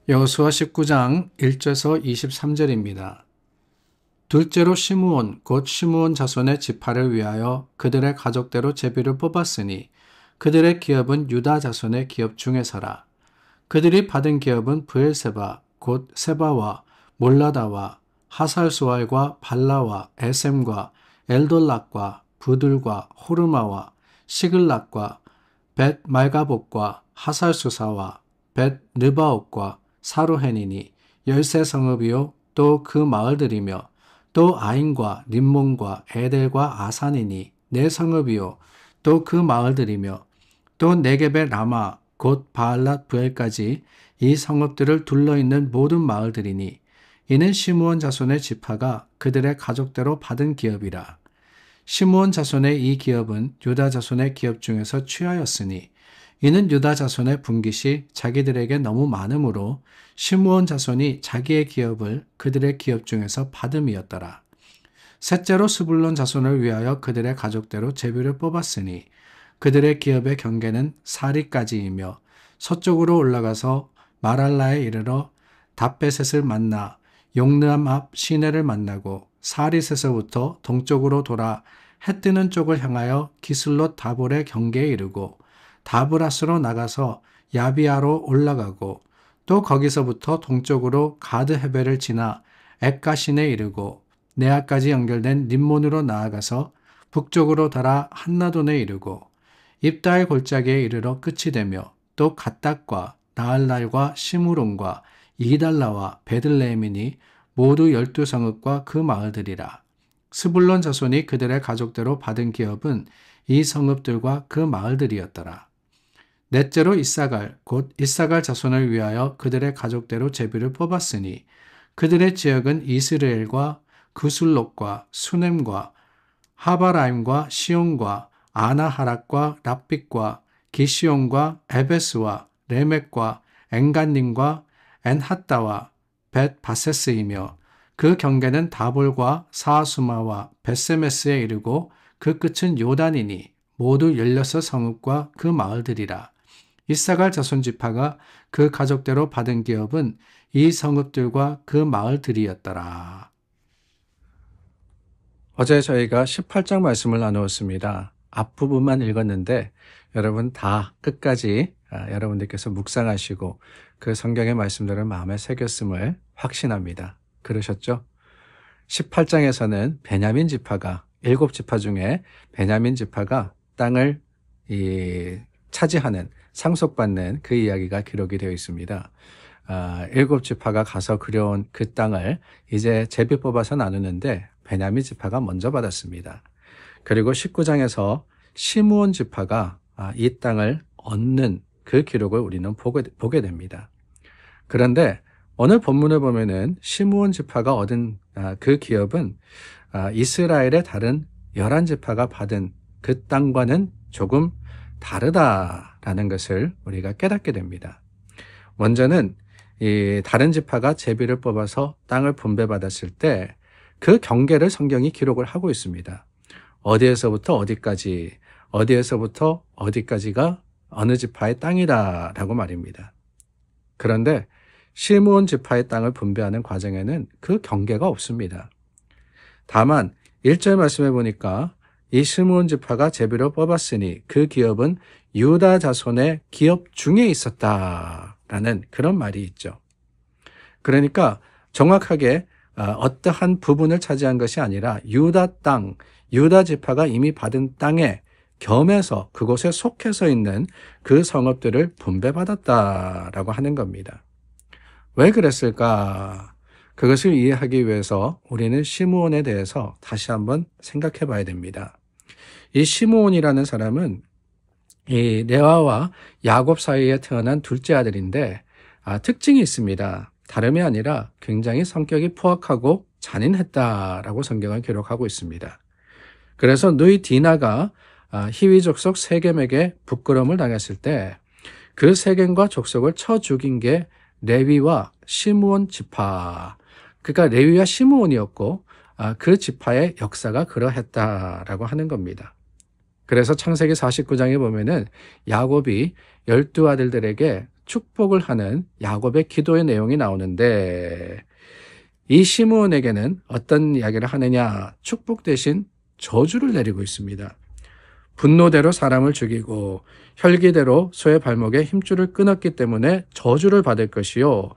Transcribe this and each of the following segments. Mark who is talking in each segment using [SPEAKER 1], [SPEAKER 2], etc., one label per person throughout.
[SPEAKER 1] 여호수아 19장 1절에서 23절입니다. 둘째로 시므온 곧 시므온 자손의 지파를 위하여 그들의 가족대로 제비를 뽑았으니 그들의 기업은 유다 자손의 기업 중에서라. 그들이 받은 기업은 브엘세바 곧 세바와 몰라다와 하살수알과 발라와 에셈과 엘돌락과 부들과 호르마와 시글락과 벳 말가복과 하살수사와 벳 느바옥과 사루헨이니 13성읍이요 또 그 마을들이며 또 아인과 림몬과 에델과 아산이니 4성읍이요 또 그 마을들이며 또 네겝의 라마 곧 바알랏 브엘까지 이 성읍들을 둘러있는 모든 마을들이니 이는 시므온 자손의 지파가 그들의 가족대로 받은 기업이라. 시므온 자손의 이 기업은 유다 자손의 기업 중에서 취하였으니 이는 유다 자손의 분깃이 자기들에게 너무 많으므로 시므온 자손이 자기의 기업을 그들의 기업 중에서 받음이었더라. 셋째로 스불론 자손을 위하여 그들의 가족대로 제비를 뽑았으니 그들의 기업의 경계는 사리까지이며 서쪽으로 올라가서 마랄라에 이르러 답베셋을 만나 용르암 앞 시내를 만나고 사릿에서부터 동쪽으로 돌아 해 뜨는 쪽을 향하여 기슬롯 다볼의 경계에 이르고 다브라스로 나가서 야비아로 올라가고 또 거기서부터 동쪽으로 가드 헤벨을 지나 엑가신에 이르고 네아까지 연결된 림몬으로 나아가서 북쪽으로 달아 한나돈에 이르고 입다의 골짜기에 이르러 끝이 되며 또 갓닥과 나알랄과 시므론과 이달라와 베들레헴이니 모두 12성읍과 그 마을들이라. 스불론 자손이 그들의 가족대로 받은 기업은 이 성읍들과 그 마을들이었더라. 넷째로 이사갈 곧 이사갈 자손을 위하여 그들의 가족대로 제비를 뽑았으니 그들의 지역은 이스라엘과 그술롯과 수넴과 하바라임과 시온과 아나하락과 랍빅과 기시온과 에베스와 레멕과 엔간님과 엔핫다와 벳 바세스이며 그 경계는 다볼과 사하수마와 벳세메스에 이르고 그 끝은 요단이니 모두 16성읍과 그 마을들이라. 이사갈 자손 지파가 그 가족대로 받은 기업은 이 성읍들과 그 마을들이었더라. 어제 저희가 18장 말씀을 나누었습니다. 앞부분만 읽었는데 여러분 다 끝까지 여러분들께서 묵상하시고 그 성경의 말씀들을 마음에 새겼음을 확신합니다. 그러셨죠? 18장에서는 베냐민 지파가 7지파 중에 베냐민 지파가 땅을 차지하는 상속받는 그 이야기가 기록이 되어 있습니다. 7지파가 가서 그려온 그 땅을 이제 제비 뽑아서 나누는데 베냐민 지파가 먼저 받았습니다. 그리고 19장에서 시므온 지파가 이 땅을 얻는 그 기록을 우리는 보게 됩니다. 그런데 오늘 본문을 보면은 시므온 지파가 얻은 그 기업은 이스라엘의 다른 11지파가 받은 그 땅과는 조금 다르다라는 것을 우리가 깨닫게 됩니다. 먼저는 이 다른 지파가 제비를 뽑아서 땅을 분배받았을 때 그 경계를 성경이 기록을 하고 있습니다. 어디에서부터 어디까지, 어디에서부터 어디까지가 어느 지파의 땅이다라고 말입니다. 그런데 시므온 지파의 땅을 분배하는 과정에는 그 경계가 없습니다. 다만 1절 말씀해 보니까 이 시므온 지파가 제비로 뽑았으니 그 기업은 유다 자손의 기업 중에 있었다라는 그런 말이 있죠. 그러니까 정확하게 어떠한 부분을 차지한 것이 아니라 유다 땅, 유다 지파가 이미 받은 땅에 겸해서 그곳에 속해서 있는 그 성읍들을 분배받았다라고 하는 겁니다. 왜 그랬을까? 그것을 이해하기 위해서 우리는 시므온에 대해서 다시 한번 생각해 봐야 됩니다. 이 시므온이라는 사람은 이 레아와 야곱 사이에 태어난 둘째 아들인데 특징이 있습니다. 다름이 아니라 굉장히 성격이 포악하고 잔인했다라고 성경은 기록하고 있습니다. 그래서 누이 디나가 히위 족속 세겜에게 부끄러움을 당했을 때 그 세겜과 족속을 쳐 죽인 게 레위와 시므온 지파, 그러니까 레위와 시므온이었고 그 지파의 역사가 그러했다라고 하는 겁니다. 그래서 창세기 49장에 보면은 야곱이 12 아들들에게 축복을 하는 야곱의 기도의 내용이 나오는데, 이 시므온에게는 어떤 이야기를 하느냐? 축복 대신 저주를 내리고 있습니다. 분노대로 사람을 죽이고 혈기대로 소의 발목에 힘줄을 끊었기 때문에 저주를 받을 것이요,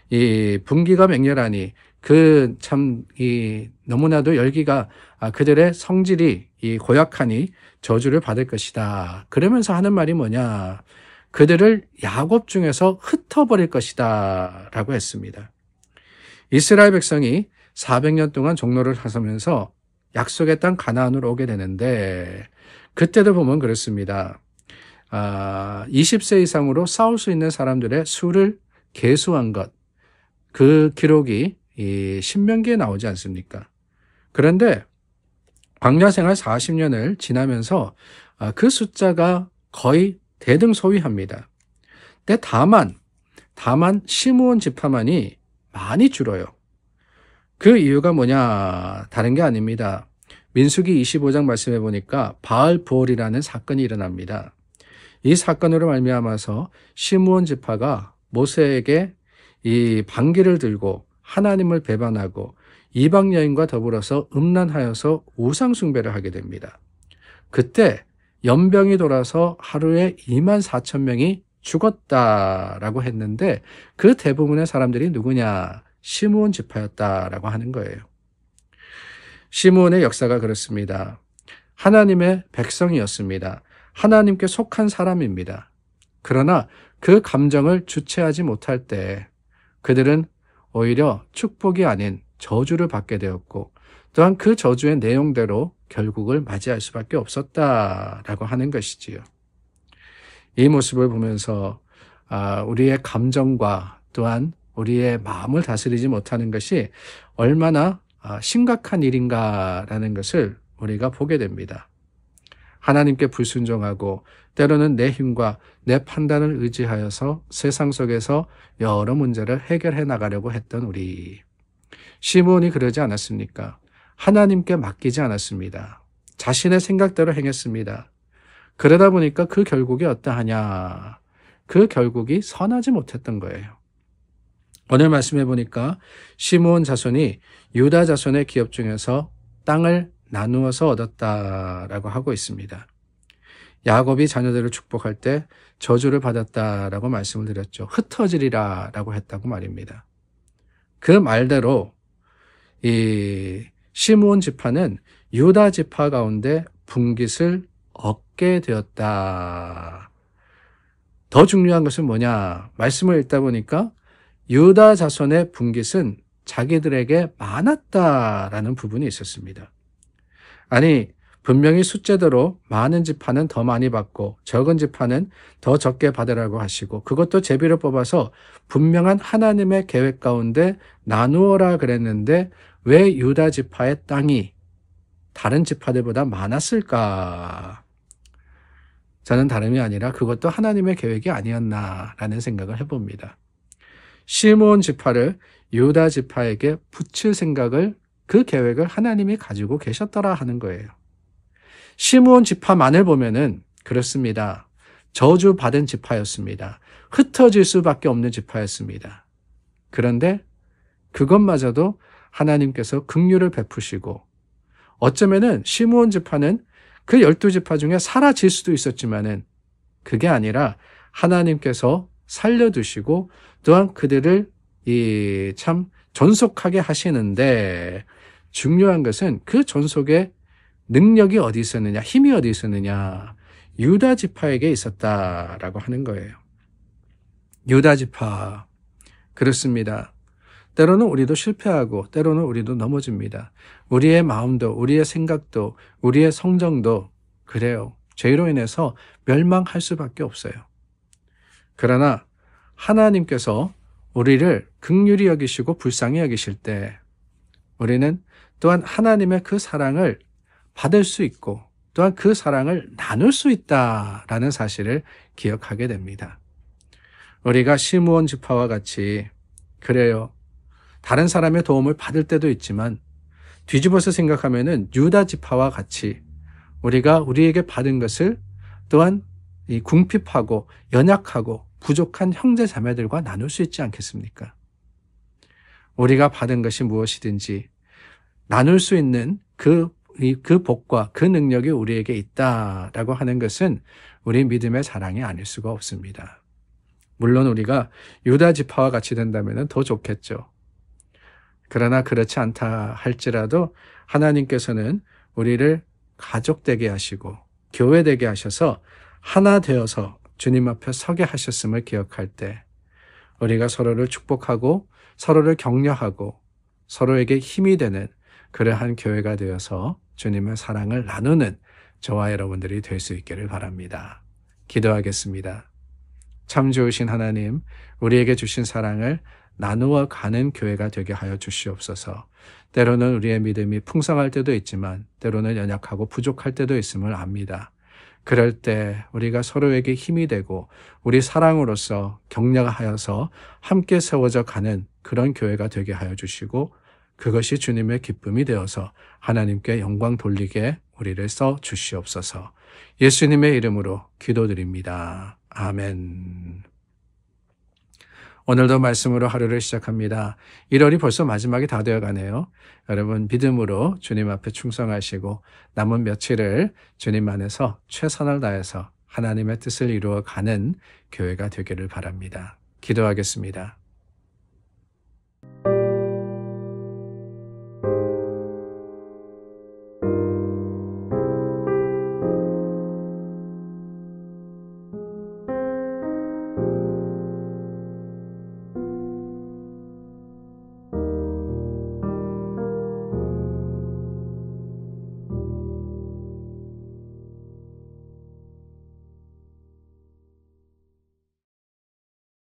[SPEAKER 1] 이 분기가 맹렬하니 너무나도 열기가 그들의 성질이 고약하니 저주를 받을 것이다. 그러면서 하는 말이 뭐냐? 그들을 야곱 중에서 흩어버릴 것이다 라고 했습니다. 이스라엘 백성이 400년 동안 종로를 하면서 약속의 땅 가나안으로 오게 되는데, 그때도 보면 그렇습니다. 20세 이상으로 싸울 수 있는 사람들의 수를 계수한 것, 그 기록이 이 신명기에 나오지 않습니까? 그런데 광야 생활 40년을 지나면서 그 숫자가 거의 대등소이합니다. 근데 다만 시므온 지파만이 많이 줄어요. 그 이유가 뭐냐? 다른 게 아닙니다. 민수기 25장 말씀해 보니까 바알보올이라는 사건이 일어납니다. 이 사건으로 말미암아서 시므온 지파가 모세에게 이 반기를 들고 하나님을 배반하고 이방 여인과 더불어서 음란하여서 우상 숭배를 하게 됩니다. 그때 연병이 돌아서 하루에 24,000명이 죽었다라고 했는데, 그 대부분의 사람들이 누구냐? 시므온 지파였다라고 하는 거예요. 시므온의 역사가 그렇습니다. 하나님의 백성이었습니다. 하나님께 속한 사람입니다. 그러나 그 감정을 주체하지 못할 때 그들은 오히려 축복이 아닌 저주를 받게 되었고, 또한 그 저주의 내용대로 결국을 맞이할 수밖에 없었다라고 하는 것이지요. 이 모습을 보면서 우리의 감정과 또한 우리의 마음을 다스리지 못하는 것이 얼마나 심각한 일인가라는 것을 우리가 보게 됩니다. 하나님께 불순종하고 때로는 내 힘과 내 판단을 의지하여서 세상 속에서 여러 문제를 해결해 나가려고 했던 우리. 시므온이 그러지 않았습니까? 하나님께 맡기지 않았습니다. 자신의 생각대로 행했습니다. 그러다 보니까 그 결국이 어떠하냐? 그 결국이 선하지 못했던 거예요. 오늘 말씀해 보니까 시므온 자손이 유다 자손의 기업 중에서 땅을 나누어서 얻었다라고 하고 있습니다. 야곱이 자녀들을 축복할 때 저주를 받았다라고 말씀을 드렸죠. 흩어지리라라고 했다고 말입니다. 그 말대로 이 시므온 지파는 유다 지파 가운데 분깃을 얻게 되었다. 더 중요한 것은 뭐냐? 말씀을 읽다 보니까 유다 자손의 분깃은 자기들에게 많았다라는 부분이 있었습니다. 아니, 분명히 숫자대로 많은 지파는 더 많이 받고 적은 지파는 더 적게 받으라고 하시고, 그것도 제비를 뽑아서 분명한 하나님의 계획 가운데 나누어라 그랬는데 왜 유다 지파의 땅이 다른 지파들보다 많았을까? 저는 다름이 아니라 그것도 하나님의 계획이 아니었나라는 생각을 해봅니다. 시므온 지파를 유다 지파에게 붙일 생각을, 그 계획을 하나님이 가지고 계셨더라 하는 거예요. 시므온 지파만을 보면은 그렇습니다. 저주받은 지파였습니다. 흩어질 수밖에 없는 지파였습니다. 그런데 그것마저도 하나님께서 긍휼을 베푸시고, 어쩌면은 시므온 지파는 그 12지파 중에 사라질 수도 있었지만은 그게 아니라 하나님께서 살려두시고 또한 그들을 참 존속하게 하시는데, 중요한 것은 그 존속의 능력이 어디 있었느냐, 힘이 어디 있었느냐, 유다 지파에게 있었다라고 하는 거예요. 유다 지파, 그렇습니다. 때로는 우리도 실패하고 때로는 우리도 넘어집니다. 우리의 마음도, 우리의 생각도, 우리의 성정도 그래요. 죄로 인해서 멸망할 수밖에 없어요. 그러나 하나님께서 우리를 긍휼히 여기시고 불쌍히 여기실 때 우리는 또한 하나님의 그 사랑을 받을 수 있고 또한 그 사랑을 나눌 수 있다라는 사실을 기억하게 됩니다. 우리가 시므온 지파와 같이, 그래요, 다른 사람의 도움을 받을 때도 있지만 뒤집어서 생각하면은 유다 지파와 같이 우리가 우리에게 받은 것을 또한 궁핍하고 연약하고 부족한 형제 자매들과 나눌 수 있지 않겠습니까? 우리가 받은 것이 무엇이든지 나눌 수 있는 그 복과 그 능력이 우리에게 있다라고 하는 것은 우리 믿음의 자랑이 아닐 수가 없습니다. 물론 우리가 유다 지파와 같이 된다면 더 좋겠죠. 그러나 그렇지 않다 할지라도 하나님께서는 우리를 가족 되게 하시고 교회 되게 하셔서 하나 되어서 주님 앞에 서게 하셨음을 기억할 때 우리가 서로를 축복하고 서로를 격려하고 서로에게 힘이 되는 그러한 교회가 되어서 주님의 사랑을 나누는 저와 여러분들이 될 수 있기를 바랍니다. 기도하겠습니다. 참 좋으신 하나님, 우리에게 주신 사랑을 나누어 가는 교회가 되게 하여 주시옵소서. 때로는 우리의 믿음이 풍성할 때도 있지만 때로는 연약하고 부족할 때도 있음을 압니다. 그럴 때 우리가 서로에게 힘이 되고 우리 사랑으로서 격려하여서 함께 세워져 가는 그런 교회가 되게 하여 주시고 그것이 주님의 기쁨이 되어서 하나님께 영광 돌리게 우리를 써 주시옵소서. 예수님의 이름으로 기도드립니다. 아멘. 오늘도 말씀으로 하루를 시작합니다. 1월이 벌써 마지막이 다 되어가네요. 여러분 믿음으로 주님 앞에 충성하시고 남은 며칠을 주님 안에서 최선을 다해서 하나님의 뜻을 이루어가는 교회가 되기를 바랍니다. 기도하겠습니다.